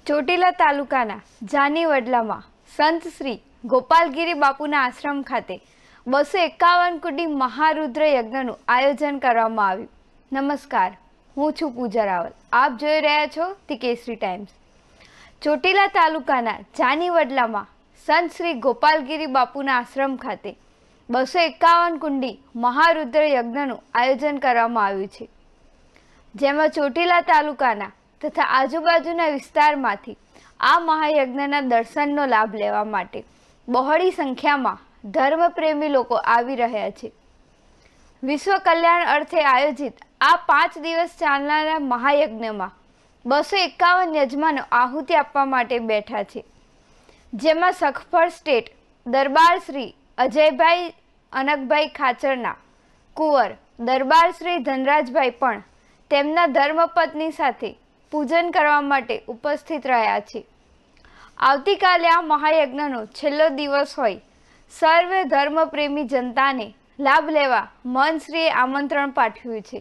ચોટીલા તાલુકાના જાનીવડલામાં સંત શ્રી ગોપાલગીરી બાપુના આશ્રમ ખાતે 251 કુટી મહારુદ્ર યજ્ઞનું આયોજન કરવામાં આવ્યું. નમસ્કાર, હું છું પૂજા રાવલ. આપ જોઈ રહ્યા છો ધી કેસરી ટાઈમ્સ. ચોટીલા તાલુકાના જાનીવડલામાં સંત શ્રી ગોપાલગીરી બાપુના આશ્રમ ખાતે 251 કુંડી મહારુદ્ર યજ્ઞનું આયોજન કરવામાં આવ્યું છે, જેમાં ચોટીલા તાલુકાના તથા આજુબાજુના વિસ્તારમાંથી આ મહાયજ્ઞના દર્શનનો લાભ લેવા માટે બહોળી સંખ્યામાં ધર્મપ્રેમી લોકો આવી રહ્યા છે. વિશ્વ કલ્યાણ અર્થે આયોજિત આ 5 દિવસ ચાલનારા મહાયજ્ઞમાં 251 યજમાનો આહુતિ આપવા માટે બેઠા છે, જેમાં સખફળ સ્ટેટ દરબાર શ્રી અજયભાઈ અનકભાઈ ખાચરના કુંવર દરબાર શ્રી ધનરાજભાઈ પણ તેમના ધર્મપત્ની સાથે પૂજન કરવા માટે ઉપસ્થિત રહ્યા છે. આવતીકાલે આ મહાયજ્ઞનો છેલ્લો દિવસ હોય સર્વે ધર્મપ્રેમી જનતાને લાભ લેવા મંચશ્રીએ આમંત્રણ પાઠવ્યું છે.